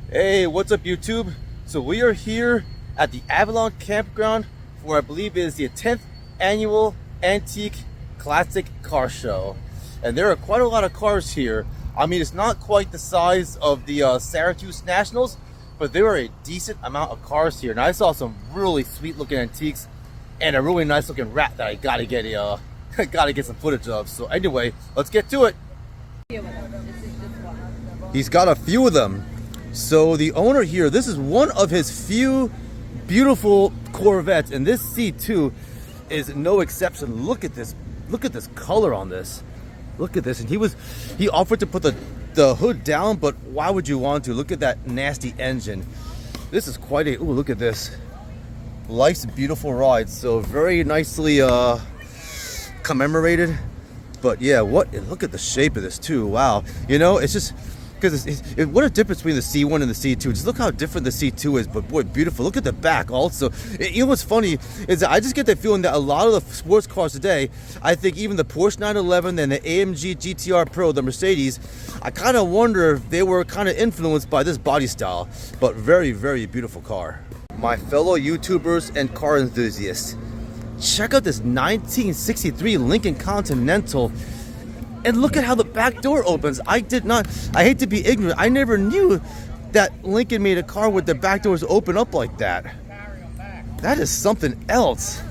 Hey, what's up YouTube? So we are here at the Avalon Campground for I believe is the 10th annual Antique Classic Car Show. And there are quite a lot of cars here. I mean, it's not quite the size of the Syracuse Nationals, but there are a decent amount of cars here. And I saw some really sweet looking antiques and a really nice looking rat that I gotta get some footage of. So anyway, let's get to it. He's got a few of them. So the owner here, this is one of his few beautiful Corvettes, and this C2 is no exception. Look at this color on this. Look at this. And he offered to put the hood down, but why would you want to? Look at that nasty engine. This is quite a, ooh, look at this. Life's beautiful ride. So very nicely commemorated. But yeah, look at the shape of this too. Wow. You know, it's just because what a difference between the C1 and the C2. Just look how different the C2 is, but boy, beautiful. Look at the back also. You know what's funny is that I just get the feeling that a lot of the sports cars today, I think even the Porsche 911 and the AMG GTR Pro, the Mercedes, I kind of wonder if they were kind of influenced by this body style. But very, very beautiful car. My fellow YouTubers and car enthusiasts, check out this 1963 Lincoln Continental. And look at how the back door opens. I hate to be ignorant, I never knew that Lincoln made a car with the back doors open up like that. That is something else.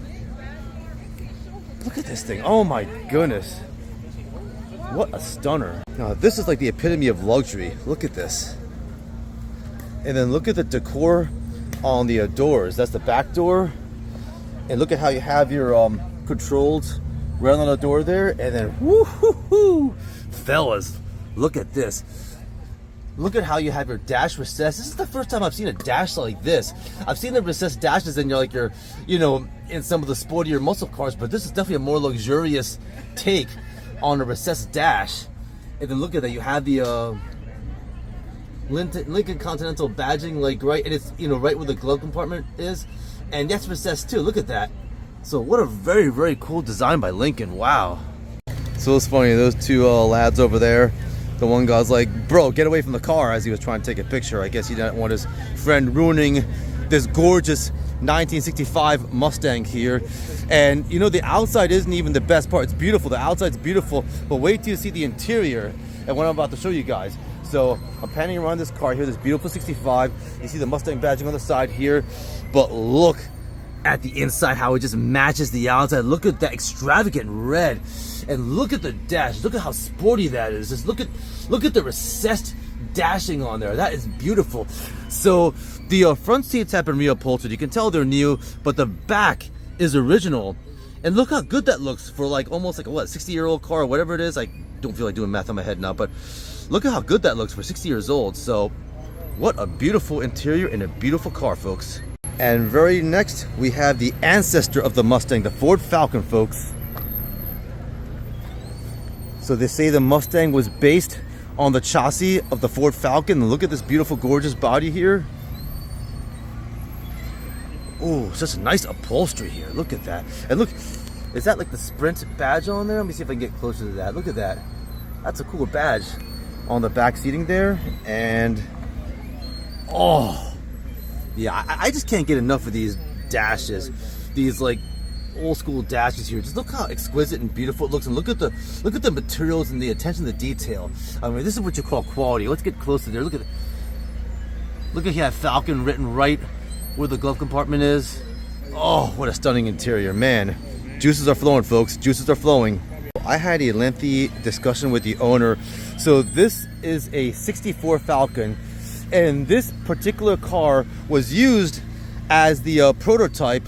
Look at this thing. Oh my goodness. What a stunner. Now this is like the epitome of luxury. Look at this. And then look at the decor on the doors. That's the back door. And look at how you have your controls right on the door there, and then woo-hoo-hoo, fellas, look at this. Look at how you have your dash recessed. This is the first time I've seen a dash like this. I've seen the recessed dashes in in some of the sportier muscle cars, but this is definitely a more luxurious take on a recessed dash. And then look at that, you have the Lincoln Continental badging, like right, and it's right where the glove compartment is, and that's recessed too. Look at that. So what a very, very cool design by Lincoln. Wow. So it's funny, those two lads over there, the one guy's like, bro, get away from the car, as he was trying to take a picture. I guess he didn't want his friend ruining this gorgeous 1965 Mustang here. And the outside isn't even the best part. It's beautiful, the outside's beautiful, but wait till you see the interior and what I'm about to show you guys. So I'm panning around this car here, this beautiful 65. You see the Mustang badging on the side here, but look at the inside, how it just matches the outside. Look at that extravagant red, and look at the dash. Look at how sporty that is. Just look at the recessed dashing on there. That is beautiful. So the front seats have been reupholstered. You can tell they're new, but the back is original. And look how good that looks for almost like a 60-year-old car or whatever it is. I don't feel like doing math on my head now, but look at how good that looks for 60 years old. So what a beautiful interior and a beautiful car, folks. And very next, we have the ancestor of the Mustang, the Ford Falcon, folks. So they say the Mustang was based on the chassis of the Ford Falcon. And look at this beautiful, gorgeous body here. Oh, such a nice upholstery here. Look at that. And look, is that like the Sprint badge on there? Let me see if I can get closer to that. Look at that. That's a cool badge on the back seating there. And, oh, yeah, I just can't get enough of these dashes, these old school dashes here. Just look how exquisite and beautiful it looks, and look at the materials and the attention to detail. I mean, this is what you call quality. Let's get closer there. Look at here, Falcon written right where the glove compartment is. Oh, what a stunning interior, man. Juices are flowing, folks. Juices are flowing. I had a lengthy discussion with the owner. So this is a '64 Falcon. And this particular car was used as the prototype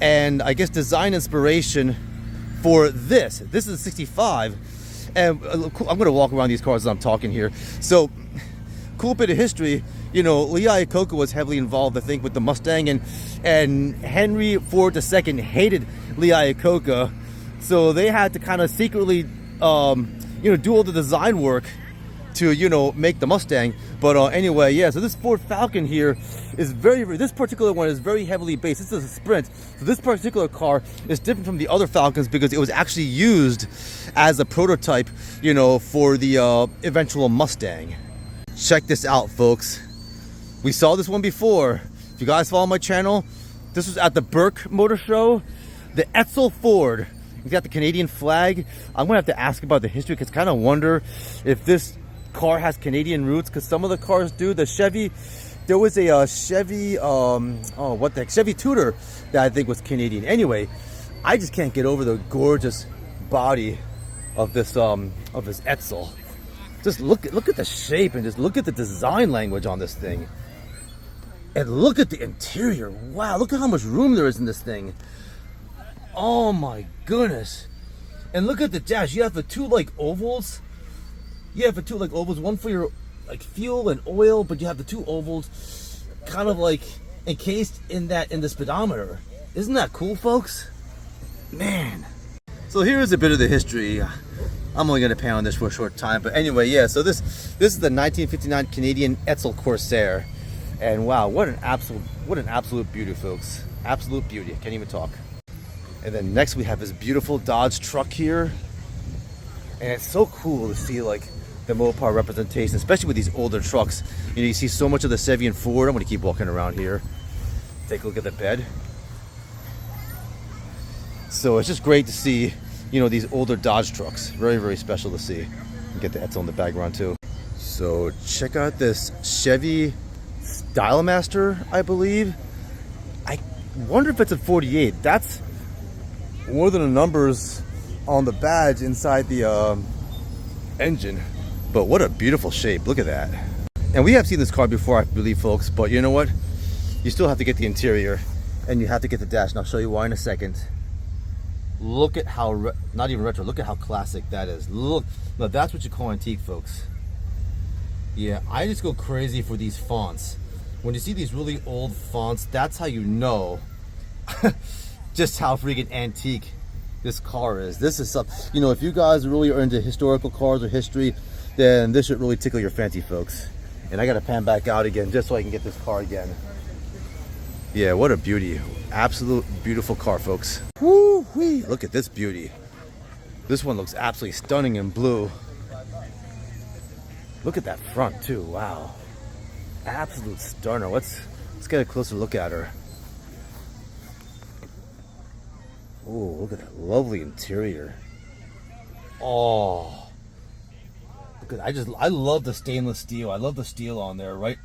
and I guess design inspiration for this. This is a 65. And I'm going to walk around these cars as I'm talking here. So, cool bit of history. Lee Iacocca was heavily involved, I think, with the Mustang. And Henry Ford II hated Lee Iacocca. So they had to kind of secretly, do all the design work to make the Mustang. But anyway, yeah, so this Ford Falcon here is this particular one is very heavily based. This is a Sprint, so this particular car is different from the other Falcons because it was actually used as a prototype for the eventual Mustang. Check this out, folks. We saw this one before. If you guys follow my channel, this was at the Burke Motor Show. The Etzel Ford. You got the Canadian flag. I'm gonna have to ask about the history because I kind of wonder if this car has Canadian roots, because some of the cars do. The Chevy, there was a Chevy, Chevy Tudor that I think was Canadian. Anyway, I just can't get over the gorgeous body of this Etzel. Just look at the shape and just look at the design language on this thing. And look at the interior. Wow, look at how much room there is in this thing. Oh my goodness. And look at the dash. You have the two like ovals. One for your like fuel and oil, but you have the two ovals kind of like encased in the speedometer. Isn't that cool, folks? Man. So here is a bit of the history. I'm only going to pan on this for a short time, but anyway, yeah. So this is the 1959 Canadian Etzel Corsair, and wow, what an absolute beauty, folks. Absolute beauty. I can't even talk. And then next we have this beautiful Dodge truck here, and it's so cool to see like the Mopar representation, especially with these older trucks. You know, you see so much of the Chevy and Ford. I'm going to keep walking around here. Take a look at the bed. So it's just great to see, you know, these older Dodge trucks. Very, very special to see. And get the Etzel in the background too. So check out this Chevy Stylemaster, I believe. I wonder if it's a 48. That's more than the numbers on the badge inside the engine. But what a beautiful shape. Look at that. And we have seen this car before, I believe, folks. But you know what? You still have to get the interior. And you have to get the dash. And I'll show you why in a second. Look at how, not even retro, look at how classic that is. Look, now that's what you call antique, folks. Yeah, I just go crazy for these fonts. When you see these really old fonts, that's how you know just how freaking antique this car is. This is something, you know, if you guys really are into historical cars or history, then this should really tickle your fancy, folks. And I gotta pan back out again just so I can get this car again. Yeah, what a beauty. Absolute beautiful car, folks. Woo-wee. Look at this beauty. This one looks absolutely stunning in blue. Look at that front too, wow. Absolute stunner. Let's get a closer look at her. Oh, look at that lovely interior. Oh, look at, I love the stainless steel. I love the steel on there, right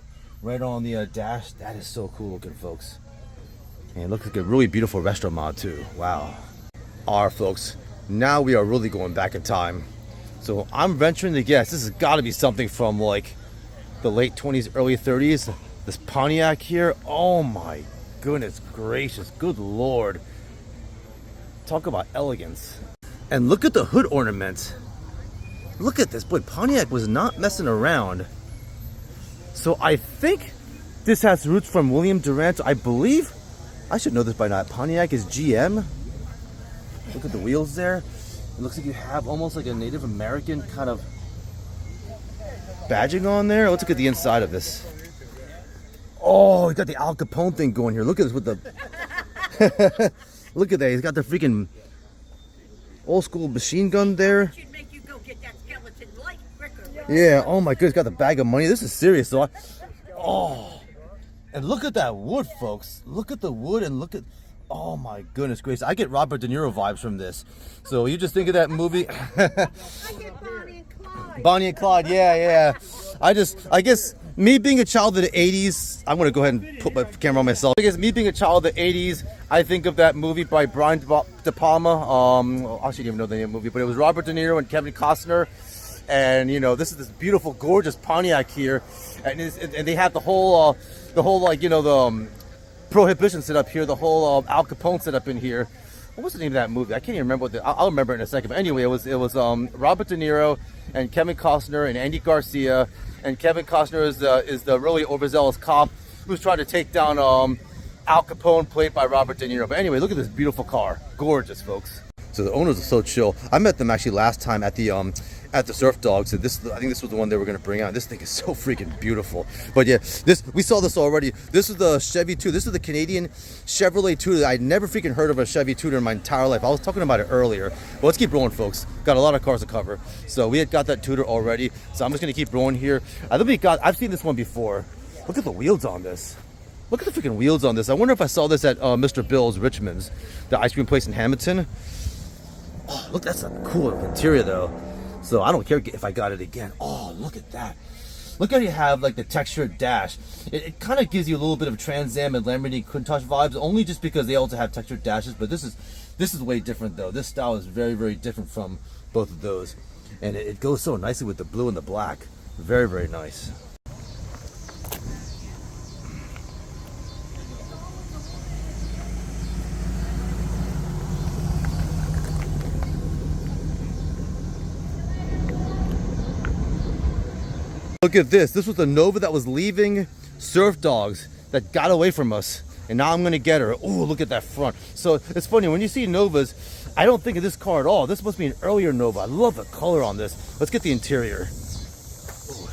on the dash. That is so cool looking, folks. And it looks like a really beautiful restaurant mod too. Wow. All right, folks. Now we are really going back in time. So I'm venturing to guess this has got to be something from like the late 20s, early 30s. This Pontiac here. Oh my goodness gracious. Good Lord. Talk about elegance. And look at the hood ornament. Look at this. Boy, Pontiac was not messing around. So I think this has roots from William Durant. I believe, I should know this by now, Pontiac is GM. Look at the wheels there. It looks like you have almost like a Native American kind of badging on there. Let's look at the inside of this. Oh, you got the Al Capone thing going here. Look at this with the... Look at that. He's got the freaking old school machine gun there. Yeah, oh my goodness, got the bag of money. This is serious. So oh, and look at that wood, folks. Look at the wood and look at... Oh my goodness gracious. I get Robert De Niro vibes from this. So you just think of that movie. I get Bonnie and Clyde. Bonnie and Clyde, yeah. I guess me being a child of the 80s, I'm going to go ahead and put my camera on myself. I guess me being a child of the 80s, I think of that movie by Brian De Palma. I shouldn't even know the name of the movie, but it was Robert De Niro and Kevin Costner. And you know, this is this beautiful, gorgeous Pontiac here, and they have the whole like, you know, the Prohibition set up here, the whole Al Capone set up in here. What was the name of that movie? I can't even remember I'll remember it in a second. But anyway, it was Robert De Niro and Kevin Costner and Andy Garcia. And Kevin Costner is the really overzealous cop who's trying to take down Al Capone, played by Robert De Niro. But anyway, look at this beautiful car, gorgeous, folks. So the owners are so chill. I met them actually last time at the Surf Dogs. And I think this was the one they were going to bring out. This thing is so freaking beautiful. But yeah, we saw this already. This is the Chevy Tudor. This is the Canadian Chevrolet Tudor. I'd never freaking heard of a Chevy Tudor in my entire life. I was talking about it earlier. But let's keep rolling, folks. Got a lot of cars to cover. So we had got that Tudor already. So I'm just going to keep rolling here. I've seen this one before. Look at the wheels on this. Look at the freaking wheels on this. I wonder if I saw this at Mr. Bill's Richmond's, the ice cream place in Hamilton. Oh, look, that's a cool interior though. So I don't care if I got it again. Oh, look at that. Look how you have like the textured dash. It kind of gives you a little bit of Trans Am and Lamborghini Countach vibes, only just because they also have textured dashes. But this is way different though. This style is very, very different from both of those, and it goes so nicely with the blue and the black. Very, very nice. Look at this. This was the Nova that was leaving Surf Dogs that got away from us. And now I'm going to get her. Oh, look at that front. So it's funny. When you see Novas, I don't think of this car at all. This must be an earlier Nova. I love the color on this. Let's get the interior. Ooh.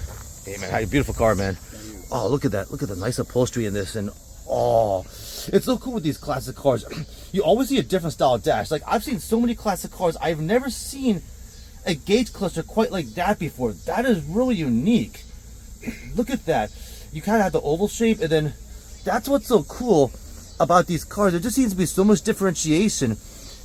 Hey, man. How beautiful car, man. Oh, look at that. Look at the nice upholstery in this. And oh, it's so cool with these classic cars. You always see a different style dash. Like, I've seen so many classic cars. I've never seen a gauge cluster quite like that before. That is really unique. Look at that. You kind of have the oval shape, and then that's what's so cool about these cars. There just seems to be so much differentiation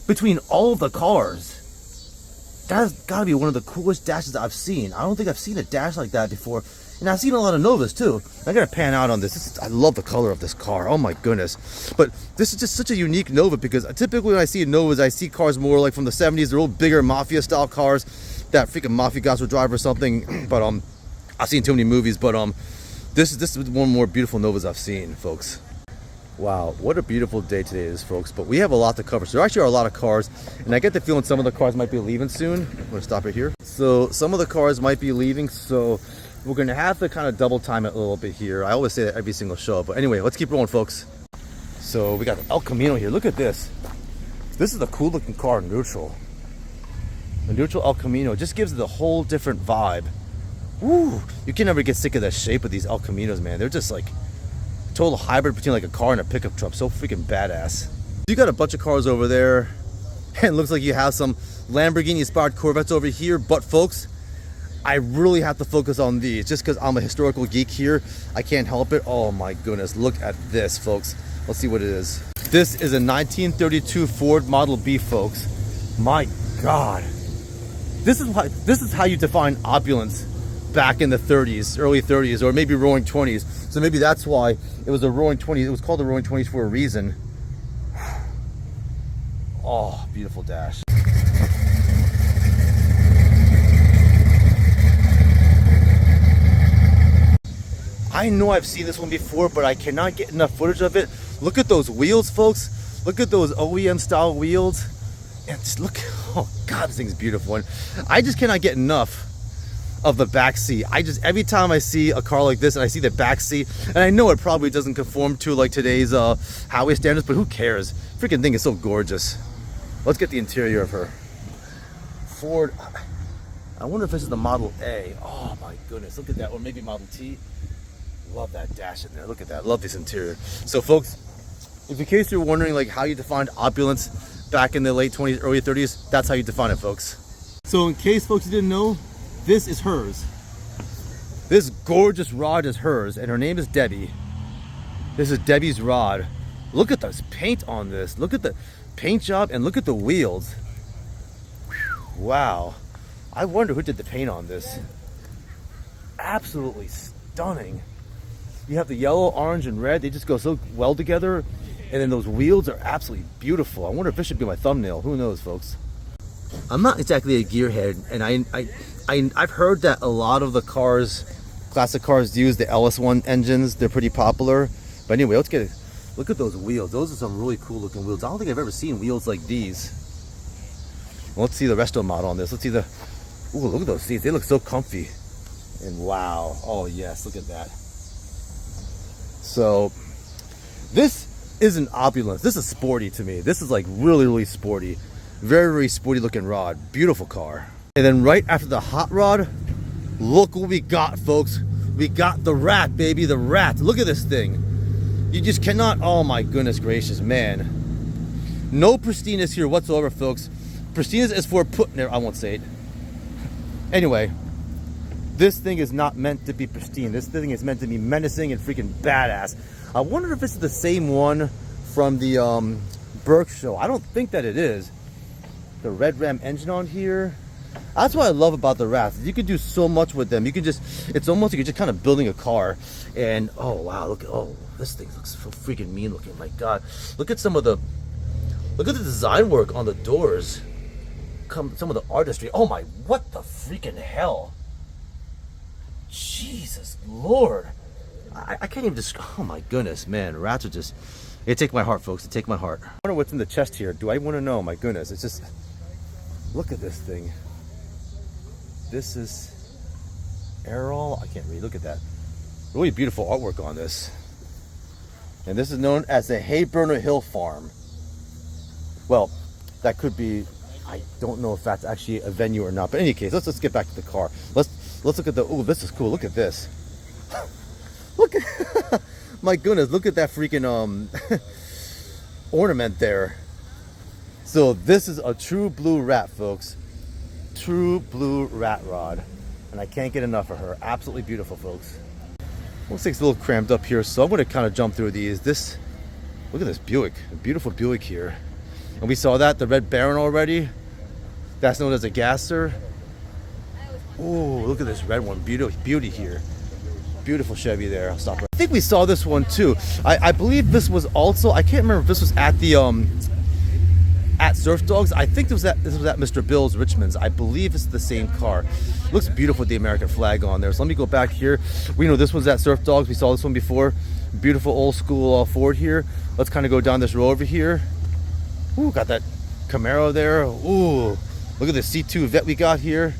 between all of the cars. That's got to be one of the coolest dashes I've seen. I don't think I've seen a dash like that before. And I've seen a lot of Novas too. I gotta pan out on this. I love the color of this car. Oh my goodness. But this is just such a unique Nova, because typically when I see Novas, I see cars more like from the 70s. They're old, bigger mafia style cars that freaking mafia guys would drive or something. But I've seen too many movies. But this is one more beautiful Novas I've seen, folks. Wow, what a beautiful day today is, folks. But we have a lot to cover. So there actually are a lot of cars, and I get the feeling some of the cars might be leaving soon. I'm gonna stop right here. So some of the cars might be leaving, so we're gonna have to kind of double time it a little bit here. I always say that every single show, but anyway, let's keep rolling, folks. So we got El Camino here. Look at this. This is a cool looking car, neutral. The neutral El Camino. It just gives it a whole different vibe. Woo! You can never get sick of that shape of these El Caminos, man. They're just like total hybrid between like a car and a pickup truck. So freaking badass. You got a bunch of cars over there, and it looks like you have some Lamborghini inspired Corvettes over here, but folks, I really have to focus on these just because I'm a historical geek here. I can't help it. Oh my goodness, look at this, folks. Let's see what it is. This is a 1932 Ford Model B, folks. My God. This is how you define opulence back in the 30s, early 30s, or maybe roaring 20s. So maybe that's why it was a roaring 20s. It was called the roaring 20s for a reason. Oh, beautiful dash. I know I've seen this one before, but I cannot get enough footage of it. Look at those wheels, folks. Look at those OEM style wheels. And just look, oh God, this thing's beautiful. And I just cannot get enough of the back seat. Every time I see a car like this and I see the back seat, and I know it probably doesn't conform to like today's highway standards, but who cares? Freaking thing is so gorgeous. Let's get the interior of her. Ford, I wonder if this is the Model A. Oh my goodness, look at that. Or maybe Model T. Love that dash in there. Look at that. Love this interior. So folks, if in case you're wondering like how you defined opulence back in the late 20s, early 30s, that's how you define it, folks. So in case folks didn't know, this is hers. This gorgeous rod is hers, and her name is Debbie. This is Debbie's rod. Look at this paint on this. Look at the paint job, and look at the wheels. Whew, wow. I wonder who did the paint on this. Absolutely stunning. You have the yellow, orange, and red. They just go so well together. And then those wheels are absolutely beautiful. I wonder if this should be my thumbnail. Who knows, folks? I'm not exactly a gearhead, and I've heard that a lot of the cars, classic cars, use the LS1 engines. They're pretty popular. But anyway, let's get it. Look at those wheels. Those are some really cool looking wheels. I don't think I've ever seen wheels like these. Well, let's see the resto mod on this. Let's see the, ooh, look at those seats. They look so comfy. And wow. Oh yes, look at that. So this isn't opulence. This is sporty to me. This is like really, really sporty. Very, very sporty looking rod. Beautiful car. And then right after the hot rod, look what we got, folks. We got the Rat, baby, the Rat. Look at this thing. You just cannot, oh my goodness gracious, man. No pristiness here whatsoever, folks. Pristiness is for putting there, I won't say it. Anyway, This thing is not meant to be pristine. This thing is meant to be menacing and freaking badass. I wonder if this is the same one from the Burke show. I don't think that it is. The Red Ram engine on here. That's what I love about the Rats. You can do so much with them. You can just, it's almost like you're just kind of building a car. And oh wow, look, oh, this thing looks so freaking mean looking. My God, look at some of the, look at the design work on the doors. Some of the artistry. Oh my, what the freaking hell? Jesus Lord. I can't even describe. Oh my goodness, man. Rats are just, they take my heart, folks. They take my heart. I wonder what's in the chest here. Do I want to know? My goodness, it's just, look at this thing. This is Errol. I can't read. Look at that. Really beautiful artwork on this. And this is known as the Hayburner Hill Farm. Well, that could be, I don't know if that's actually a venue or not. But in any case, let's get back to the car. Let's look at the, oh, this is cool. Look at this. Look at, my goodness, look at that freaking ornament there. So this is a true blue rat, folks. True blue rat rod. And I can't get enough of her. Absolutely beautiful, folks. Looks like it's a little cramped up here, so I'm going to kind of jump through these. This, look at this Buick. A beautiful Buick here. And we saw that, the Red Baron already. That's known as a gasser. Oh, look at this red one. Beauty here. Beautiful Chevy there. I'll stop right. I think we saw this one too. I believe this was also, I can't remember if this was at the at Surf Dogs. I think this was at Mr. Bill's Richmond's. I believe it's the same car. Looks beautiful with the American flag on there. So let me go back here. We know this one's at Surf Dogs. We saw this one before. Beautiful old school Ford here. Let's kind of go down this row over here. Ooh, got that Camaro there. Ooh, look at the C2 Vet we got here.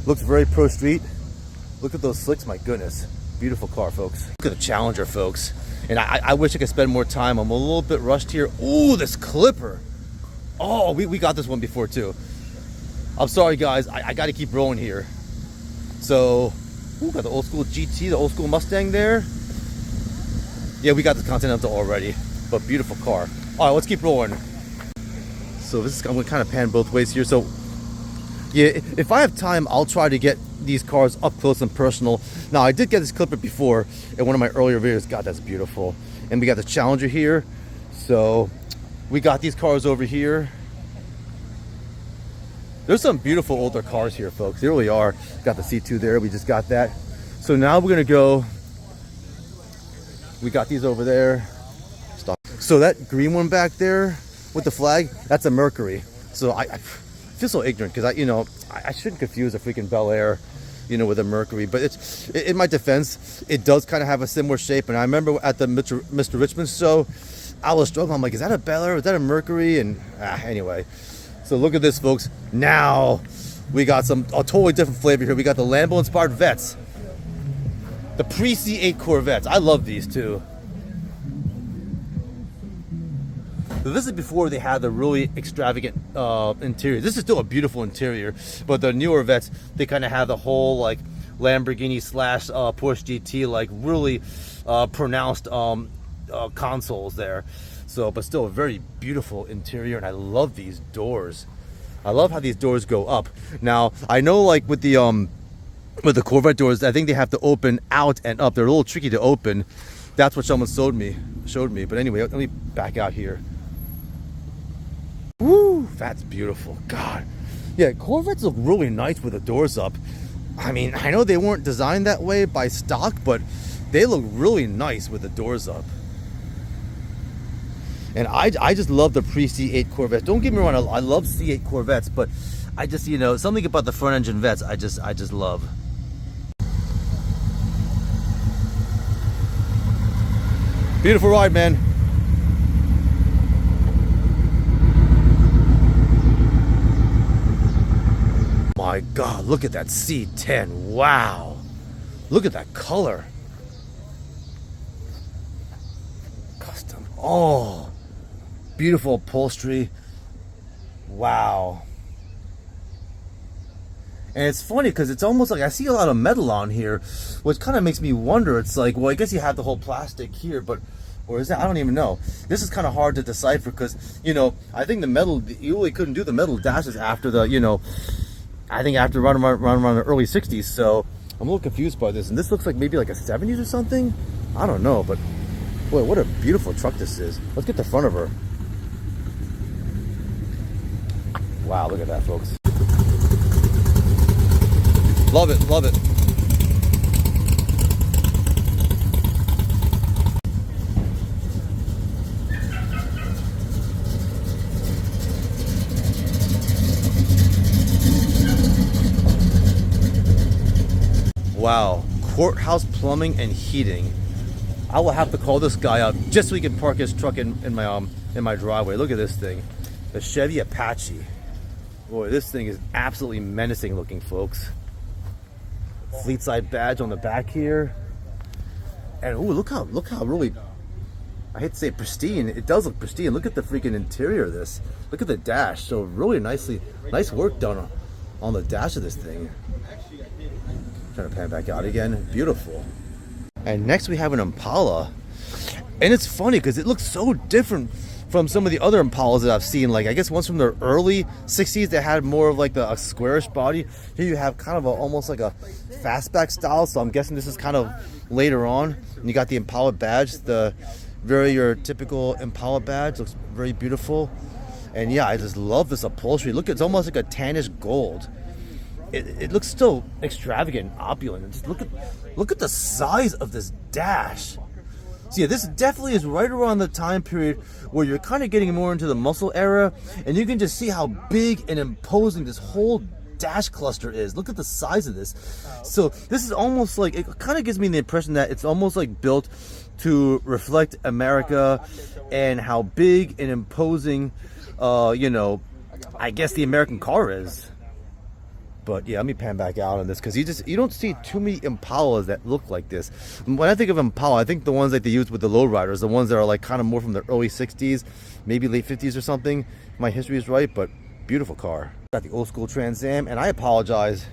Looks very pro street. Look at those slicks, my goodness. Beautiful car, folks. Look at the Challenger, folks. And I wish I could spend more time. I'm a little bit rushed here. Ooh, this Clipper. Oh, we got this one before too. I'm sorry, guys. I got to keep rolling here. So, ooh, got the old school GT, the old school Mustang there. Yeah, we got the Continental already, but beautiful car. All right, let's keep rolling. So this is, I'm going to kind of pan both ways here. So, yeah, if I have time, I'll try to get these cars up close and personal. Now, I did get this Clipper before in one of my earlier videos. God, that's beautiful. And we got the Challenger here. So we got these cars over here. There's some beautiful older cars here, folks. They really are. Got the C2 there. We just got that. So now we're going to go. We got these over there. Stop. So that green one back there with the flag, that's a Mercury. So I feel so ignorant because I shouldn't confuse a freaking Bel Air, with a Mercury. But it's in my defense, it does kind of have a similar shape. And I remember at the Mr. Richmond show, I was struggling. I'm like, is that a Bel Air? Is that a Mercury? And anyway, so look at this, folks. Now we got a totally different flavor here. We got the Lambo inspired Vets, the pre-C8 Corvettes. I love these too. So this is before they had the really extravagant interior. This is still a beautiful interior, but the newer Vets, they kind of have the whole like Lamborghini slash Porsche GT, like really pronounced consoles there. So, but still a very beautiful interior, and I love these doors. I love how these doors go up. Now, I know like with the Corvette doors, I think they have to open out and up. They're a little tricky to open. That's what someone showed me. But anyway, let me back out here. Woo, that's beautiful. God. Yeah, Corvettes look really nice with the doors up. I mean, I know they weren't designed that way by stock, but they look really nice with the doors up. And I just love the pre-C8 Corvettes. Don't get me wrong, I love C8 Corvettes, but I just, something about the front engine Vets I just love. Beautiful ride, man. My God, look at that C10. Wow. Look at that color. Custom. Oh, beautiful upholstery. Wow. And it's funny because it's almost like I see a lot of metal on here, which kind of makes me wonder. It's like, well, I guess you have the whole plastic here, but or is that? I don't even know. This is kind of hard to decipher because, I think the metal, you really couldn't do the metal dashes after the, I think after around the early 60s. So I'm a little confused by this. And this looks like maybe like a 70s or something. I don't know, but boy, what a beautiful truck this is. Let's get the front of her. Wow, look at that, folks. Love it, love it. Wow, Courthouse Plumbing and Heating. I will have to call this guy up just so he can park his truck in my driveway. Look at this thing, the Chevy Apache. Boy, this thing is absolutely menacing looking, folks. Fleet side badge on the back here, and ooh, look how really, I hate to say pristine. It does look pristine. Look at the freaking interior of this. Look at the dash. So really nice work done on the dash of this thing. Trying to pan back out again. Beautiful. And next we have an Impala, and it's funny because it looks so different from some of the other Impalas that I've seen. Like, I guess ones from the early 60s that had more of like a squarish body. Here you have kind of almost like a fastback style, so I'm guessing this is kind of later on. And you got the Impala badge, the your typical Impala badge. Looks very beautiful. And yeah, I just love this upholstery. Look, it's almost like a tannish gold. It looks still extravagant, opulent. And just look at the size of this dash. So yeah, this definitely is right around the time period where you're kind of getting more into the muscle era, and you can just see how big and imposing this whole dash cluster is. Look at the size of this. So this is almost like, it kind of gives me the impression that it's almost like built to reflect America and how big and imposing, you know, I guess the American car is. But yeah, let me pan back out on this because you don't see too many Impalas that look like this. When I think of Impala, I think the ones that they use with the lowriders, the ones that are like kind of more from the early 60s, maybe late 50s or something. If my history is right, but beautiful car. Got the old school Trans Am, and I apologize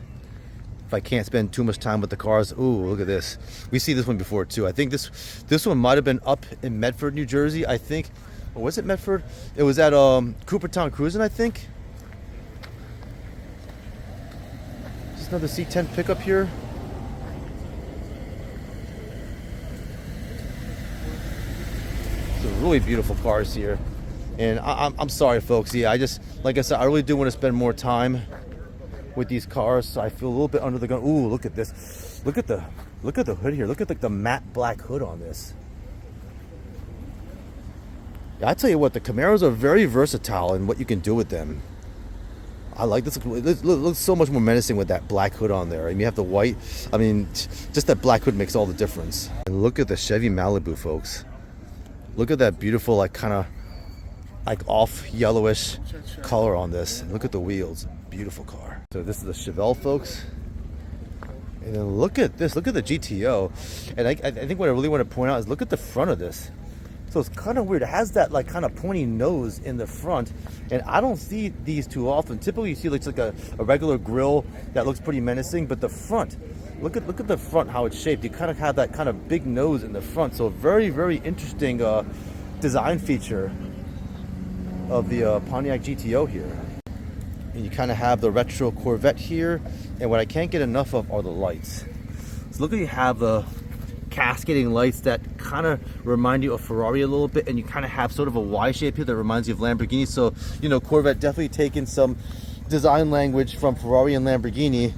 if I can't spend too much time with the cars. Ooh, look at this. We see this one before too. I think this one might have been up in Medford, New Jersey. I think, or was it Medford? It was at Coopertown Cruising, I think. Another C10 pickup here. Some really beautiful cars here, and I'm sorry, folks. Yeah, like I said, I really do want to spend more time with these cars, so I feel a little bit under the gun. Ooh, look at this. Look at the hood here. Look at the matte black hood on this. Yeah, I tell you what, the Camaros are very versatile in what you can do with them. I like this. It looks so much more menacing with that black hood on there. I mean, you have the white. I mean, just that black hood makes all the difference. And look at the Chevy Malibu, folks. Look at that beautiful, like kind of like off yellowish color on this. Look at the wheels. Beautiful car. So this is the Chevelle, folks. And then look at this. Look at the GTO. And I think what I really want to point out is look at the front of this. So it's kind of weird. It has that like kind of pointy nose in the front, and I don't see these too often. Typically you see like a regular grille that looks pretty menacing, but the front, look at the front, how it's shaped. You kind of have that kind of big nose in the front. So very, very interesting design feature of the Pontiac GTO here. And you kind of have the retro Corvette here, and what I can't get enough of are the lights. So look at, you have the cascading lights that kind of remind you of Ferrari a little bit, and you kind of have sort of a Y shape here that reminds you of Lamborghini. So, you know, Corvette definitely taking some design language from Ferrari and Lamborghini,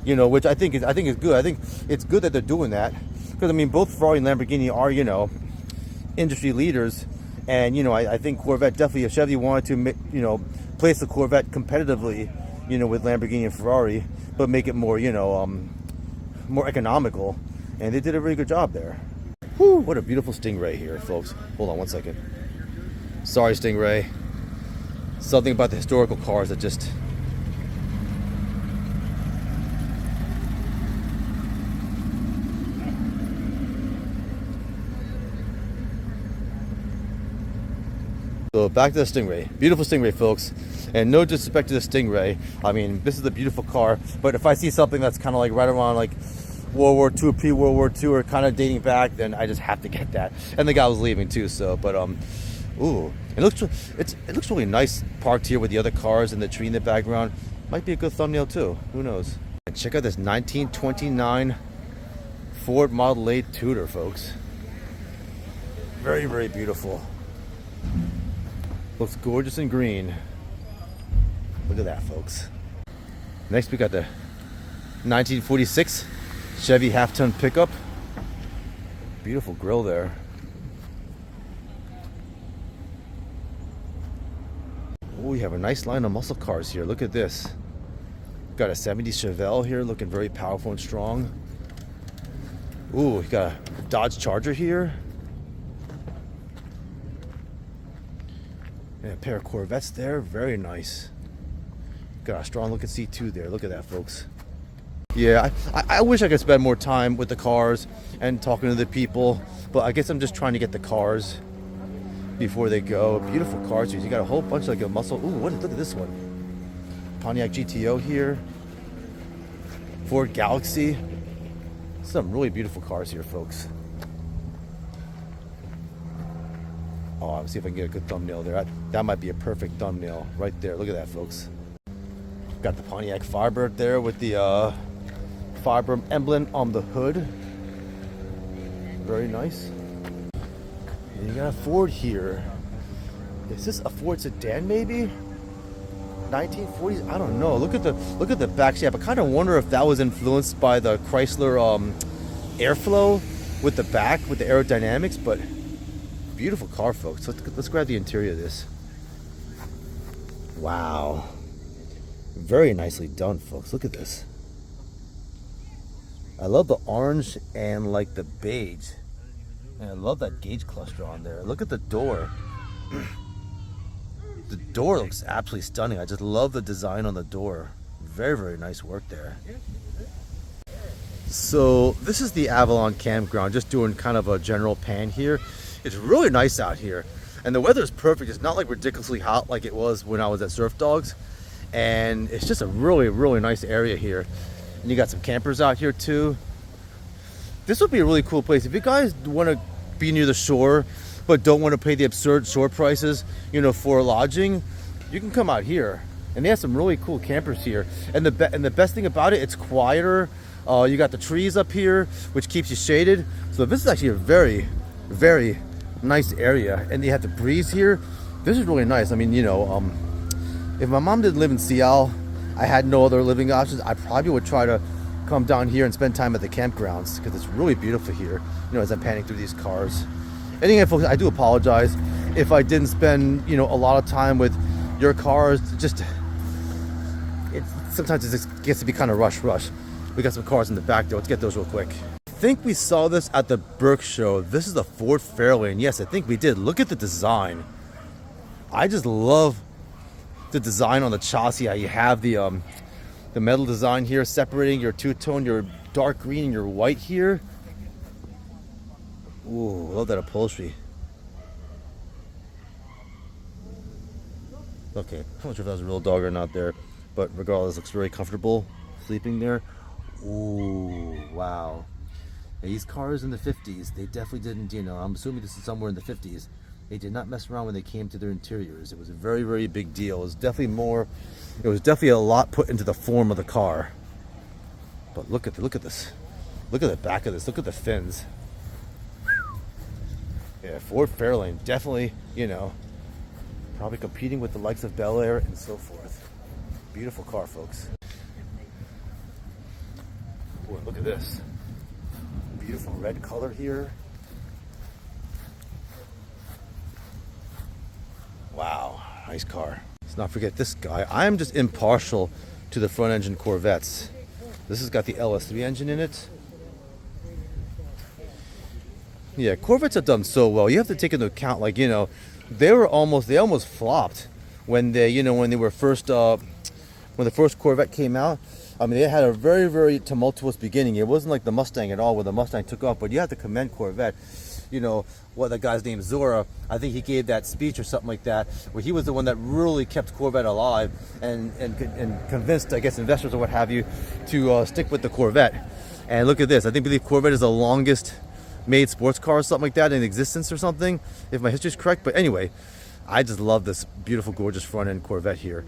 you know, which I think is good. I think it's good that they're doing that, because I mean, both Ferrari and Lamborghini are, you know, industry leaders, and you know, I think Corvette definitely, if Chevy wanted to, you know, place the Corvette competitively, you know, with Lamborghini and Ferrari, but make it more, you know, more economical. And they did a really good job there. Whew, what a beautiful Stingray here, folks. Hold on one second. Sorry, Stingray. Something about the historical cars that just... So back to the Stingray. Beautiful Stingray, folks. And no disrespect to the Stingray. I mean, this is a beautiful car. But if I see something that's kind of like right around like World War II, pre-World War II, or kind of dating back, then I just have to get that. And the guy was leaving too, so, but ooh, it looks really nice parked here with the other cars and the tree in the background. Might be a good thumbnail too. Who knows? And check out this 1929 Ford Model 8 Tudor, folks. Very, very beautiful. Looks gorgeous in green. Look at that, folks. Next, we got the 1946 Chevy half-ton pickup. Beautiful grill there. Oh, we have a nice line of muscle cars here. Look at this. Got a 70s Chevelle here, looking very powerful and strong. Ooh, we got a Dodge Charger here. And a pair of Corvettes there, very nice. Got a strong looking C2 there. Look at that, folks. Yeah, I wish I could spend more time with the cars and talking to the people, but I guess I'm just trying to get the cars before they go. Beautiful cars here. You got a whole bunch of like a muscle. Ooh, look at this one. Pontiac GTO here. Ford Galaxy. Some really beautiful cars here, folks. Oh, let's see if I can get a good thumbnail there. That might be a perfect thumbnail right there. Look at that, folks. Got the Pontiac Firebird there with the Firebird emblem on the hood. Very nice. And you got a Ford here. Is this a Ford sedan maybe? 1940s? I don't know. Look at the back shape. I kind of wonder if that was influenced by the Chrysler airflow with the back, with the aerodynamics, but beautiful car, folks. Let's grab the interior of this. Wow. Very nicely done, folks. Look at this. I love the orange and like the beige. And I love that gauge cluster on there. Look at the door. The door looks absolutely stunning. I just love the design on the door. Very, very nice work there. So this is the Avalon Campground. Just doing kind of a general pan here. It's really nice out here. And the weather is perfect. It's not like ridiculously hot like it was when I was at Surf Dogs. And it's just a really, really nice area here. And you got some campers out here too. This would be a really cool place. If you guys want to be near the shore, but don't want to pay the absurd shore prices, you know, for lodging, you can come out here. And they have some really cool campers here. And the best thing about it, it's quieter. You got the trees up here, which keeps you shaded. So this is actually a very, very nice area. And you have the breeze here. This is really nice. I mean, you know, if my mom didn't live in Seattle, I had no other living options, I probably would try to come down here and spend time at the campgrounds because it's really beautiful here, you know, as I'm panning through these cars. Anyway, folks, I do apologize if I didn't spend, you know, a lot of time with your cars. Sometimes it just gets to be kind of rush. We got some cars in the back there. Let's get those real quick. I think we saw this at the Burke show. This is the Ford Fairlane. Yes, I think we did. Look at the design. I just love the design on the chassis. How you have the metal design here separating your two-tone, your dark green and your white here. Ooh, love that upholstery. Okay, I'm not sure if that was a real dog or not there, but regardless, looks very comfortable sleeping there. Ooh, wow. These cars in the 50s, they definitely didn't, you know, I'm assuming this is somewhere in the 50s. They did not mess around when they came to their interiors. It was a very, very big deal. It was definitely a lot put into the form of the car. But look at this. Look at the back of this. Look at the fins. Yeah, Ford Fairlane, definitely, you know, probably competing with the likes of Bel Air and so forth. Beautiful car, folks. Boy, look at this. Beautiful red color here. Wow, nice car. Let's not forget this guy. I'm just impartial to the front engine Corvettes. This has got the LS3 engine in it. Yeah, Corvettes have done so well. You have to take into account, like, you know, they almost flopped when when the first Corvette came out. I mean, they had a very, very tumultuous beginning. It wasn't like the Mustang at all, where the Mustang took off. But you have to commend Corvette. You know, what the guy's name, Zora, I think he gave that speech or something like that, where he was the one that really kept Corvette alive and convinced, I guess, investors or what have you to stick with the Corvette. And look at this. I believe Corvette is the longest made sports car or something like that in existence or something, if my history is correct. But anyway, I just love this beautiful, gorgeous front end Corvette here.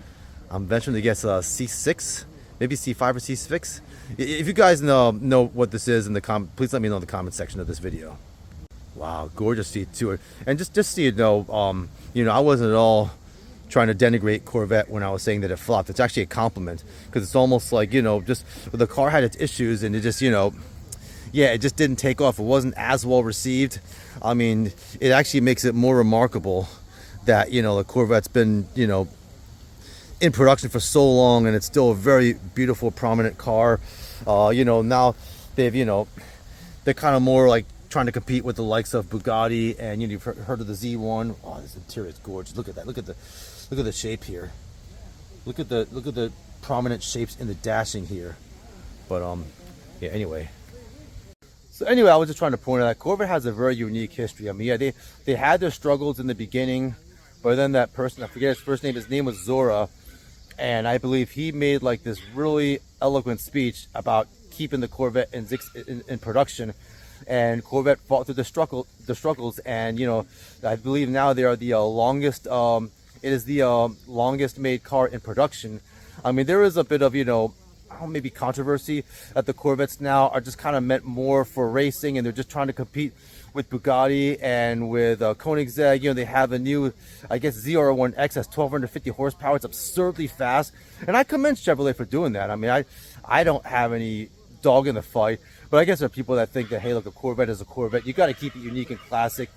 I'm venturing to guess C6, maybe C5 or C6. If you guys know what this is in the please let me know in the comment section of this video. Wow, gorgeous C2. And just so you know, I wasn't at all trying to denigrate Corvette when I was saying that it flopped. It's actually a compliment, because it's almost like, just the car had its issues and it just, yeah, it just didn't take off. It wasn't as well received. I mean, it actually makes it more remarkable that, the Corvette's been, in production for so long, and it's still a very beautiful, prominent car. Now they've, they're kind of more like trying to compete with the likes of Bugatti, and you've heard of the Z1. Oh, this interior is gorgeous. Look at that. Look at the shape here. Look at the prominent shapes in the dashing here. But yeah. Anyway. So anyway, I was just trying to point out that Corvette has a very unique history. I mean, yeah, they had their struggles in the beginning, but then that person, I forget his first name. His name was Zora, and I believe he made like this really eloquent speech about keeping the Corvette in production. And Corvette fought through the struggles, and I believe now they are the longest. It is the longest made car in production. I mean, there is a bit of maybe controversy that the Corvettes now are just kind of meant more for racing, and they're just trying to compete with Bugatti and with Koenigsegg. They have a new, I guess, ZR1X has 1250 horsepower. It's absurdly fast, and I commend Chevrolet for doing that. I mean, I don't have any dog in the fight, but I guess there are people that think that, hey, look, a Corvette is a Corvette. You got to keep it unique and classic.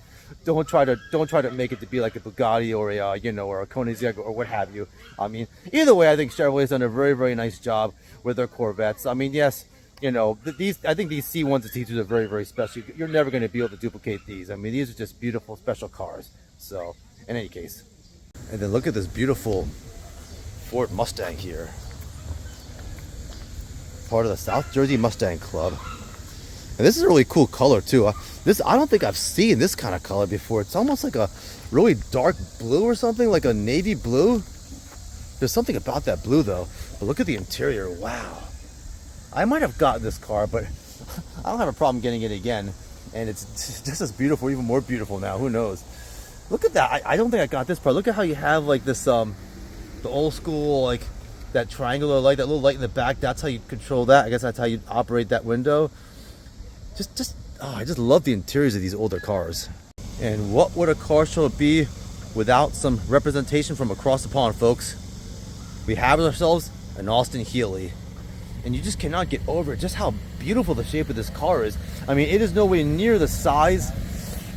Don't try to make it to be like a Bugatti or a or a Koenigsegg or what have you. I mean, either way, I think Chevrolet's done a very, very nice job with their Corvettes. I mean, yes, I think these C1s and C2s are very, very special. You're never going to be able to duplicate these. I mean, these are just beautiful, special cars. So, in any case, and then look at this beautiful Ford Mustang here, part of the South Jersey Mustang Club. And this is a really cool color too. I don't think I've seen this kind of color before. It's almost like a really dark blue or something, like a navy blue. There's something about that blue though. But look at the interior. Wow. I might have gotten this car, but I don't have a problem getting it again. And it's just as beautiful, even more beautiful now. Who knows? Look at that. I don't think I got this part. Look at how you have like this, the old school, like that triangular light, that little light in the back. That's how you control that. I guess that's how you operate that window. I just love the interiors of these older cars. And what would a car show be without some representation from across the pond, folks? We have ourselves an Austin Healey, and you just cannot get over it, just how beautiful the shape of this car is. I mean, it is nowhere near the size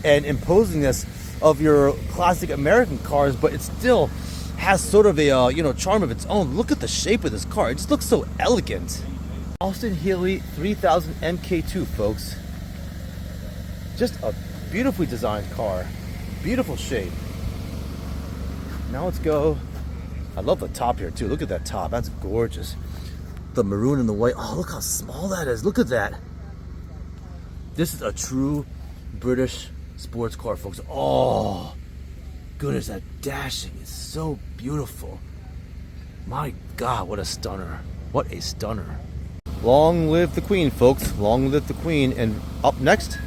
and imposingness of your classic American cars, but it still has sort of a charm of its own. Look at the shape of this car. It just looks so elegant. Austin Healey 3000 MK2, folks. Just a beautifully designed car. Beautiful shape. Now let's go. I love the top here too. Look at that top. That's gorgeous. The maroon and the white. Oh, look how small that is. Look at that. This is a true British sports car, folks. Oh, goodness, that dashing is so beautiful. My God, what a stunner. What a stunner. Long live the Queen, folks. Long live the Queen. And up next,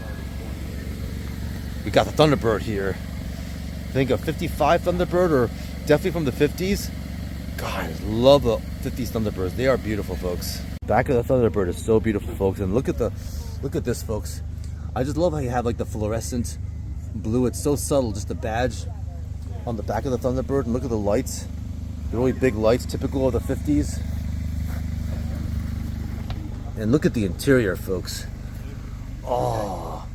we got the Thunderbird here. I think a 55 Thunderbird, or definitely from the 50s. God, I love the 50s Thunderbirds. They are beautiful, folks. Back of the Thunderbird is so beautiful, folks. And look at this, folks. I just love how you have like the fluorescent blue. It's so subtle, just the badge on the back of the Thunderbird. And look at the lights. The really big lights, typical of the 50s. And look at the interior, folks. Oh,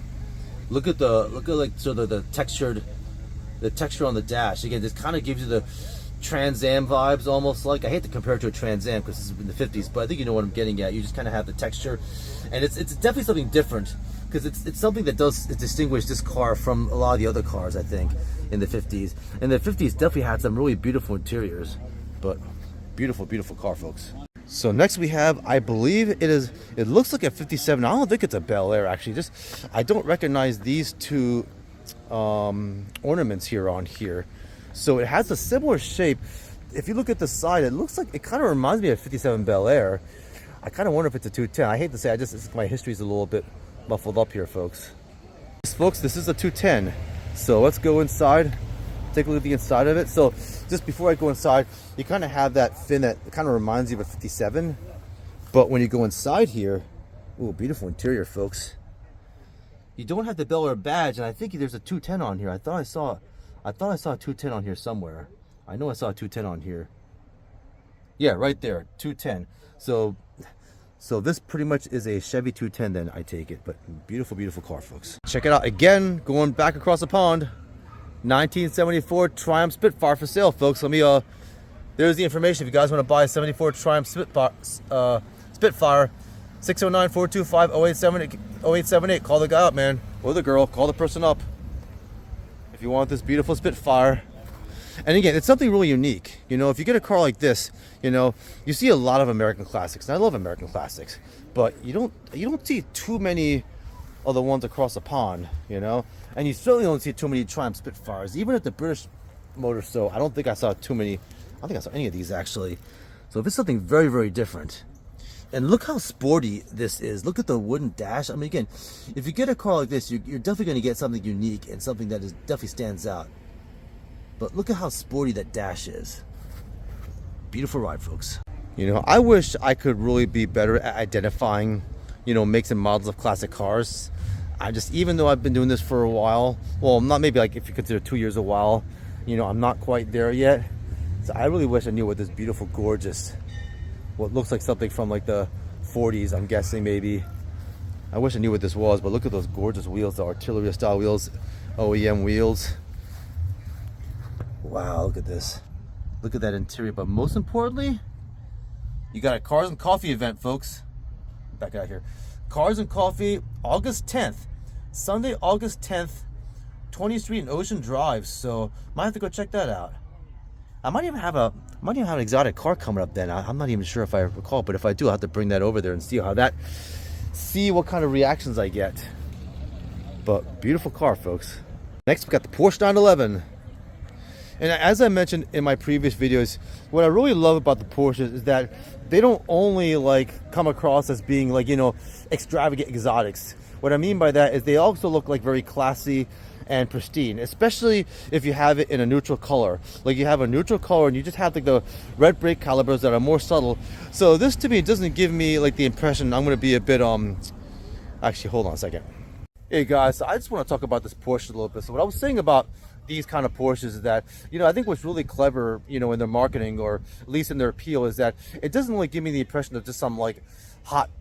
look at like sort of the texture on the dash. Again, this kind of gives you the Trans Am vibes, almost like. I hate to compare it to a Trans Am because this is in the 50s, but I think you know what I'm getting at. You just kind of have the texture, and it's definitely something different, because it's something that does distinguish this car from a lot of the other cars, I think, in the 50s. And the 50s definitely had some really beautiful interiors, but beautiful, beautiful car, folks. So next we have, I believe it looks like a 57. I don't think it's a Bel Air, actually. I don't recognize these two ornaments here on here. So it has a similar shape. If you look at the side, it looks like, it kind of reminds me of 57 Bel Air. I kind of wonder if it's a 210. I hate to say, my history's a little bit muffled up here, folks. Yes, folks, this is a 210. So let's go inside, take a look at the inside of it. So just before I go inside, you kind of have that fin that kind of reminds you of a 57. But when you go inside here, ooh, beautiful interior, folks. You don't have the bell or badge, and I think there's a 210 on here. I thought I saw a 210 on here somewhere. I know I saw a 210 on here. Yeah, right there, 210. So this pretty much is a Chevy 210 then, I take it. But beautiful, beautiful car, folks. Check it out again, going back across the pond. 1974 Triumph Spitfire for sale, folks. Let me there's the information if you guys want to buy a 74 Triumph Spitfire. 609-425-0878. Call the guy up, man, or the girl. Call the person up if you want this beautiful Spitfire. And again, it's something really unique. You know, if you get a car like this, you know, you see a lot of American classics, and I love American classics, but you don't see too many of the ones across the pond, you know, and you certainly don't see too many Triumph Spitfires. Even at the British Motor Show, I don't think I saw too many. I don't think I saw any of these actually. So if it's something very, very different. And look how sporty this is. Look at the wooden dash. I mean, again, if you get a car like this, you're definitely going to get something unique and something that definitely stands out. But look at how sporty that dash is. Beautiful ride, folks. You know, I wish I could really be better at identifying, you know, makes and models of classic cars. Even though I've been doing this for a while, well, not maybe like if you consider 2 years a while, you know, I'm not quite there yet. So I really wish I knew what this beautiful, gorgeous, what looks like something from like the 40s, I'm guessing maybe. I wish I knew what this was, but look at those gorgeous wheels, the artillery style wheels, OEM wheels. Wow, look at this. Look at that interior, but most importantly, you got a Cars and Coffee event, folks. Back out here. Cars and Coffee, August 10th. Sunday, August 10th, 20th Street and Ocean Drive. So, might have to go check that out. I might even have an exotic car coming up then. I'm not even sure if I recall, but if I do, I'll have to bring that over there and see what kind of reactions I get. But beautiful car, folks. Next, we got the Porsche 911. And as I mentioned in my previous videos, what I really love about the Porsches is that they don't only like come across as being like, you know, extravagant exotics. What I mean by that is they also look like very classy and pristine, especially if you have it in a neutral color. Like you have a neutral color and you just have like the red brake calibers that are more subtle. So this to me doesn't give me like the impression I'm going to be a bit actually, hold on a second. Hey guys, so I just want to talk about this Porsche a little bit. So what I was saying about these kind of Porsches is that, you know, I think what's really clever, you know, in their marketing or at least in their appeal is that it doesn't really give me the impression of just some like hot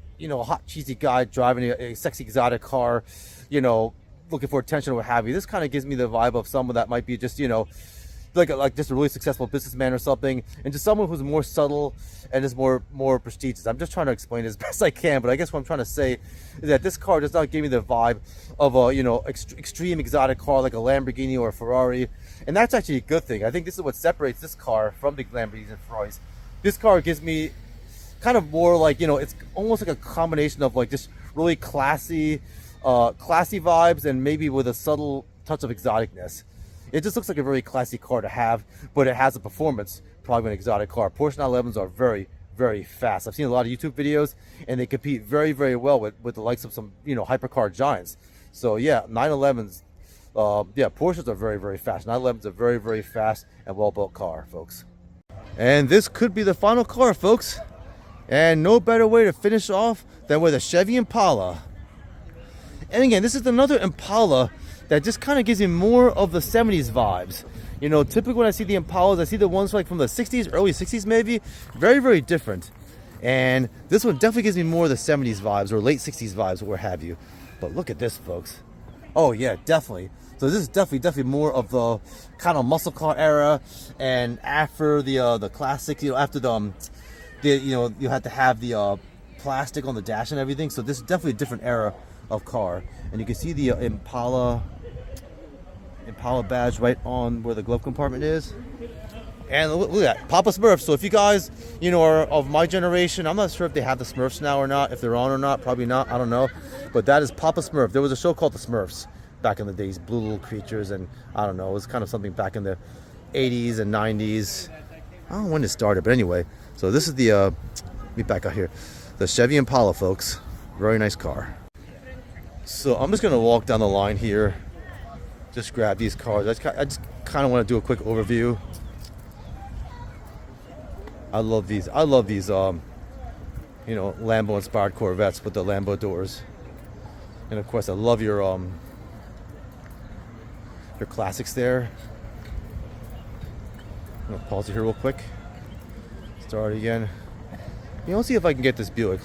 cheesy guy driving a sexy exotic car, you know, looking for attention or what have you. This kind of gives me the vibe of someone that might be just, you know, like just a really successful businessman or something, and just someone who's more subtle and is more prestigious. I'm just trying to explain it as best I can, but I guess what I'm trying to say is that this car does not give me the vibe of a, you know, extreme exotic car like a Lamborghini or a Ferrari, and that's actually a good thing. I think this is what separates this car from the Lamborghinis and Ferraris. This car gives me kind of more like, you know, it's almost like a combination of like just really classy vibes and maybe with a subtle touch of exoticness. It just looks like a very classy car to have, but it has a performance probably of an exotic car. Porsche 911s are very, very fast. I've seen a lot of YouTube videos, and they compete very, very well with the likes of some, you know, hypercar giants. So yeah, 911s, Porsches are very, very fast. 911s are very, very fast and well-built car, folks. And this could be the final car, folks. And no better way to finish off than with a Chevy Impala. And again, this is another Impala that just kind of gives me more of the 70s vibes. You know, typically when I see the Impalas, I see the ones like from the 60s, early 60s maybe. Very, very different. And this one definitely gives me more of the 70s vibes or late 60s vibes or what have you. But look at this, folks. Oh yeah, definitely. So this is definitely more of the kind of muscle car era, and after the classics, you know, after the you know, you had to have the plastic on the dash and everything. So this is definitely a different era of car, and you can see the Impala badge right on where the glove compartment is. And look at that, Papa Smurf. So if you guys, you know, are of my generation, I'm not sure if they have the Smurfs now or not, if they're on or not, probably not, I don't know. But that is Papa Smurf. There was a show called The Smurfs back in the days, blue little creatures, and I don't know, it was kind of something back in the 80s and 90s. I don't know when it started, but anyway. So this is the, let me back out here, the Chevy Impala, folks. Very nice car. So I'm just going to walk down the line here, just grab these cars. I just kind kind of want to do a quick overview. I love these. You know, Lambo inspired Corvettes with the Lambo doors. And of course I love your classics there. I'm gonna pause it here real quick. Start again. You know, let's see if I can get this Buick.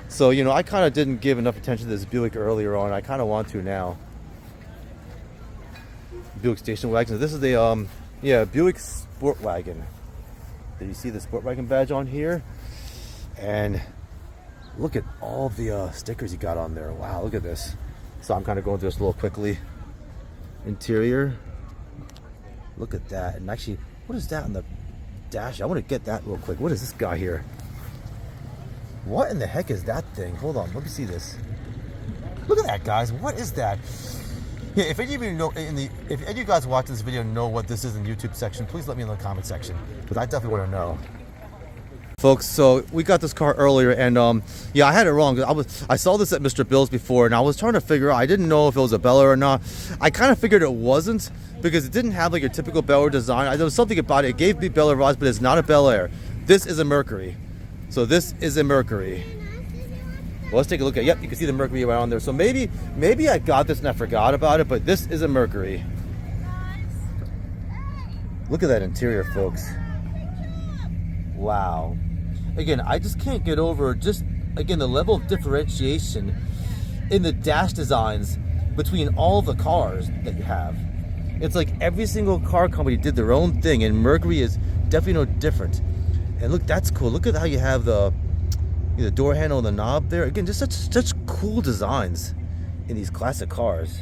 So, you know, I kind of didn't give enough attention to this Buick earlier on. I kind of want to now. Buick station wagon. This is the Buick Sport Wagon. Do you see the Sport Wagon badge on here? And look at all the stickers you got on there. Wow, look at this. So I'm kind of going through this a little quickly. Interior. Look at that. And actually, what is that on the dash? I want to get that real quick. What is this guy here? What in the heck is that thing? Hold on, let me see this. Look at that, guys. What is that? Yeah, if any of you know, if any of you guys watching this video know what this is in the YouTube section, please let me know in the comment section, because I definitely want to know. Folks, so we got this car earlier, and yeah, I had it wrong. I saw this at Mr. Bill's before, and I was trying to figure out. I didn't know if it was a Bel Air or not. I kind of figured it wasn't, because it didn't have like your typical Bel Air design. There was something about it. It gave me Bel Air vibes, but it's not a Bel Air. This is a Mercury. So this is a Mercury. Well, let's take a look at it. Yep, you can see the Mercury right on there. So maybe I got this and I forgot about it, but this is a Mercury. Look at that interior, folks. Wow. Again, I just can't get over the level of differentiation in the dash designs between all the cars that you have. It's like every single car company did their own thing, and Mercury is definitely no different. And look, that's cool. Look at how you have the door handle and the knob there. Again, just such cool designs in these classic cars.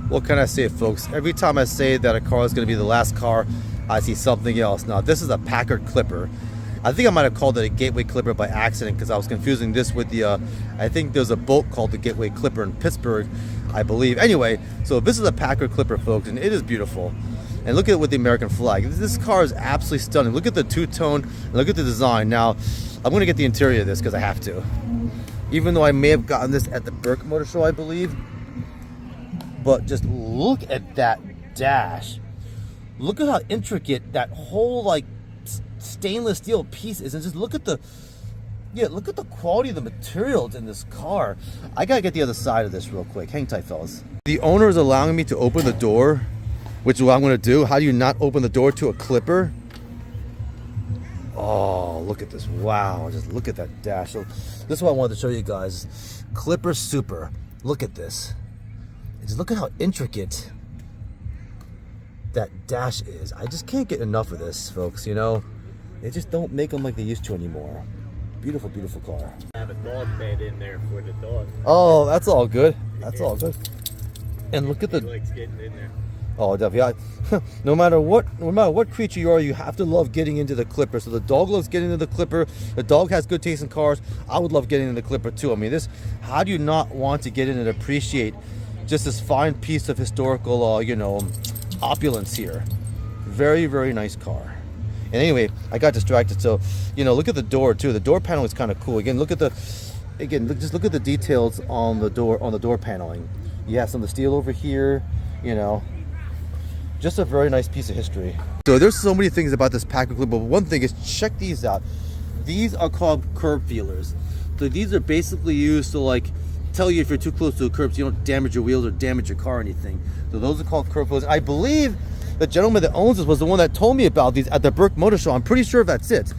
What can I say, folks? Every time I say that a car is going to be the last car, I see something else. Now, this is a Packard Clipper. I think I might have called it a Gateway Clipper by accident, because I was confusing this with the, I think there's a boat called the Gateway Clipper in Pittsburgh, I believe. Anyway, so this is a Packard Clipper, folks, and it is beautiful. And look at it with the American flag. This car is absolutely stunning. Look at the two-tone, look at the design. Now, I'm going to get the interior of this because I have to. Even though I may have gotten this at the Burke Motor Show, I believe. But just look at that dash. Look at how intricate that whole like stainless steel piece is, and just look at the quality of the materials in this car. I gotta get the other side of this real quick. Hang tight, fellas. The owner is allowing me to open the door, which is what I'm gonna do. How do you not open the door to a Clipper? Oh, look at this. Wow, just look at that dash. So this is what I wanted to show you guys. Clipper Super. Look at this. And just look at how intricate that dash is. I just can't get enough of this, folks, you know. They just don't make them like they used to anymore. Beautiful, beautiful car. I have a dog bed in there for the dog. Oh, that's all good. That's all good. And look at the... He likes getting in there. Oh, definitely. No matter what creature you are, you have to love getting into the Clipper. So the dog loves getting into the Clipper. The dog has good taste in cars. I would love getting into the Clipper too. I mean, how do you not want to get in and appreciate just this fine piece of historical, opulence here? Very, very nice car. And anyway, I got distracted. So, look at the door too. The door panel is kind of cool. Again, just look at the details on the door paneling. You have some of the steel over here, Just a very nice piece of history. So there's so many things about this Packard Clipper, but one thing is, check these out. These are called curb feelers. So these are basically used to tell you if you're too close to a curb so you don't damage your wheels or damage your car or anything. So those are called curb feelers. I believe the gentleman that owns this was the one that told me about these at the Burke Motor Show. I'm pretty sure that's it.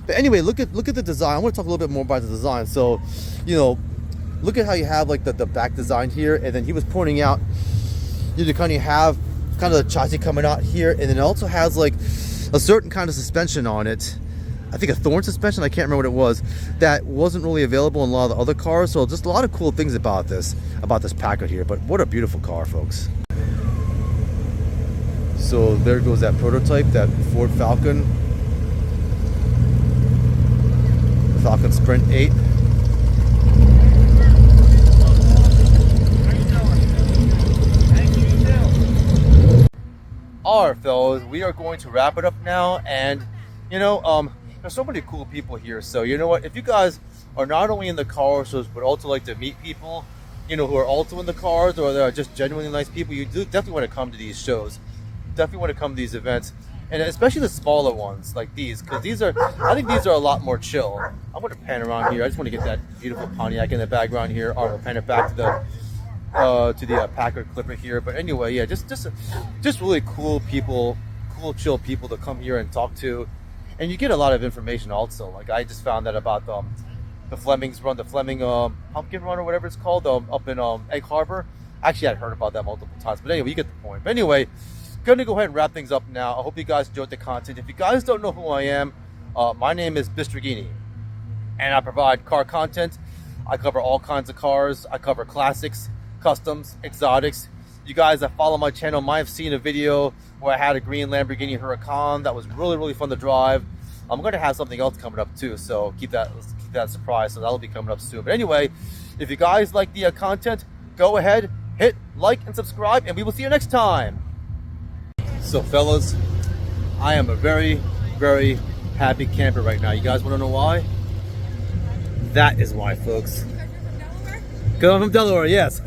But anyway, look at the design. I want to talk a little bit more about the design. So, look at how you have the back design here, and then he was pointing out you kind of have the chassis coming out here, and then it also has a certain kind of suspension on it. I think a Thorn suspension, I can't remember what it was, that wasn't really available in a lot of the other cars. So just a lot of cool things about this Packard here. But what a beautiful car, folks. So there goes that prototype, that Ford Falcon. The Falcon Sprint 8. All right, fellas, we are going to wrap it up now. And, there's so many cool people here. So, you know what? If you guys are not only in the car shows, but also like to meet people, you know, who are also in the cars or they're just genuinely nice people, you do definitely want to come to these shows. Definitely want to come to these events, and especially the smaller ones like these, because I think these are a lot more chill. I'm going to pan around here. I just want to get that beautiful Pontiac in the background here. Or we'll pan it back to the Packard Clipper here. But anyway, yeah, just really cool people, cool chill people to come here and talk to, and you get a lot of information also. Like I just found out about the Fleming's run, the Fleming Pumpkin Run or whatever it's called, up in Egg Harbor. Actually, I'd heard about that multiple times, but anyway, you get the point. But anyway, gonna go ahead and wrap things up now. I hope you guys enjoyed the content. If you guys don't know who I am, my name is Bistragini, and I provide car content. I cover all kinds of cars. I cover classics, customs, exotics. You guys that follow my channel might have seen a video where I had a green Lamborghini Huracan that was really fun to drive. I'm going to have something else coming up too, so keep that surprise. So that'll be coming up soon. But anyway, if you guys like the content, go ahead, hit like and subscribe, and we will see you next time. So fellas, I am a very happy camper right now. You guys want to know why? That is why, folks. Coming from Delaware, yes.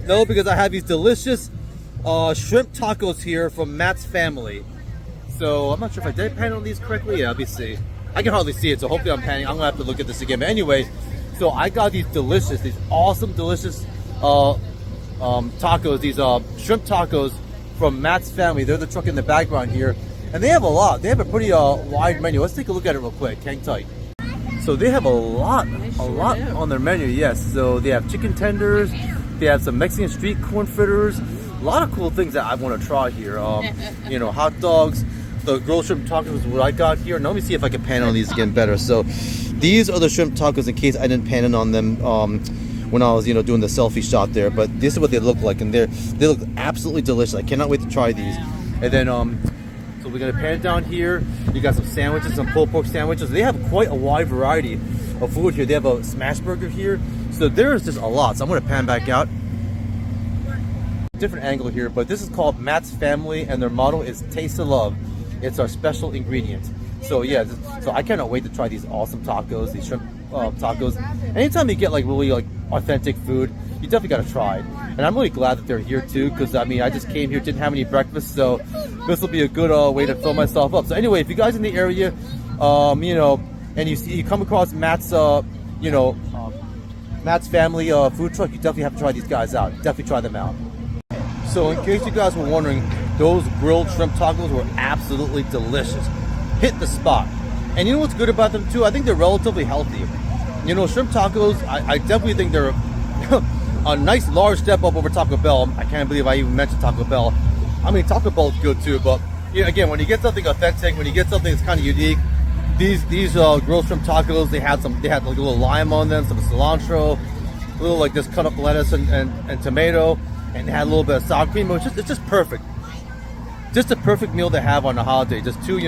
No, because I have these delicious shrimp tacos here from Matt's family. So I'm not sure if I did pan on these correctly. Yeah, let me see. I can hardly see it, so hopefully I'm panning. I'm gonna have to look at this again. But anyway, so I got these awesome, delicious tacos. These shrimp tacos from Matt's family. They're the truck in the background here, and they have a lot. They have a pretty wide menu. Let's take a look at it real quick. Hang tight. So they have a lot on their menu. Yes. So they have chicken tenders. They have some Mexican street corn fritters. A lot of cool things that I want to try here. You know, hot dogs. The grilled shrimp tacos is what I got here. Now let me see if I can pan on these again better. So these are the shrimp tacos in case I didn't pan in on them when I was, you know, doing the selfie shot there. But this is what they look like, and they look absolutely delicious. I cannot wait to try these. And then so we're gonna pan it down here. You got some sandwiches, some pulled pork sandwiches. They have quite a wide variety of food here. They have a smash burger here. So there's just a lot. So I'm gonna pan back out. Different angle here, but this is called Matt's Family, and their motto is Taste of Love. It's our special ingredient. So yeah, so I cannot wait to try these awesome tacos, these shrimp tacos. Anytime you get like really like authentic food, you definitely got to try it. And I'm really glad that they're here too, because I mean I just came here, didn't have any breakfast, so this will be a good way to fill myself up. So anyway, if you guys in the area, you know, and you come across Matt's Matt's family food truck, you definitely have to try these guys out. Definitely try them out. So in case you guys were wondering, those grilled shrimp tacos were absolutely delicious. Hit the spot. And you know what's good about them too? I think they're relatively healthy. You know, shrimp tacos, I definitely think they're a nice large step up over Taco Bell. I can't believe I even mentioned Taco Bell. I mean, Taco Bell is good too, but you know, again, when you get something authentic, when you get something that's kind of unique, these grilled shrimp tacos, they had like a little lime on them, some cilantro, a little like this cut up lettuce and tomato, and they had a little bit of sour cream. It's just perfect. Just a perfect meal to have on a holiday. Just two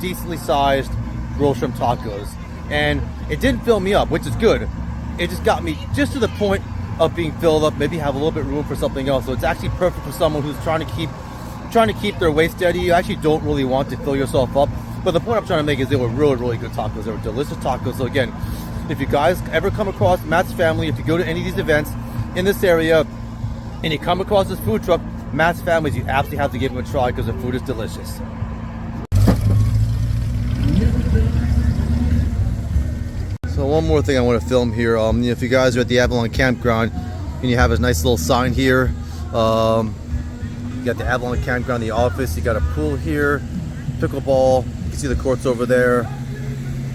decently sized grilled shrimp tacos. And it didn't fill me up, which is good. It just got me just to the point of being filled up, maybe have a little bit of room for something else. So it's actually perfect for someone who's trying to keep their weight steady. You actually don't really want to fill yourself up. But the point I'm trying to make is they were really good tacos. They were delicious tacos. So again, if you guys ever come across Matt's Family, if you go to any of these events in this area and you come across this food truck, Matt's Families, you absolutely have to give them a try because the food is delicious. So one more thing I want to film here. If you guys are at the Avalon Campground and you have a nice little sign here, you got the Avalon Campground, the office, you got a pool here, pickleball, you can see the courts over there.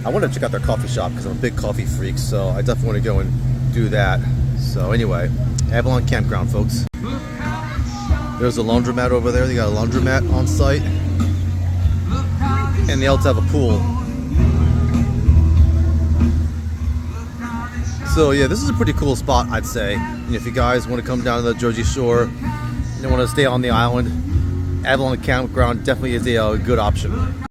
I want to check out their coffee shop because I'm a big coffee freak, so I definitely want to go and do that. So anyway, Avalon Campground, folks. There's a laundromat over there. They got a laundromat on site. And they also have a pool. So yeah, this is a pretty cool spot, I'd say. And if you guys want to come down to the Jersey Shore and want to stay on the island, Avalon Campground definitely is a good option.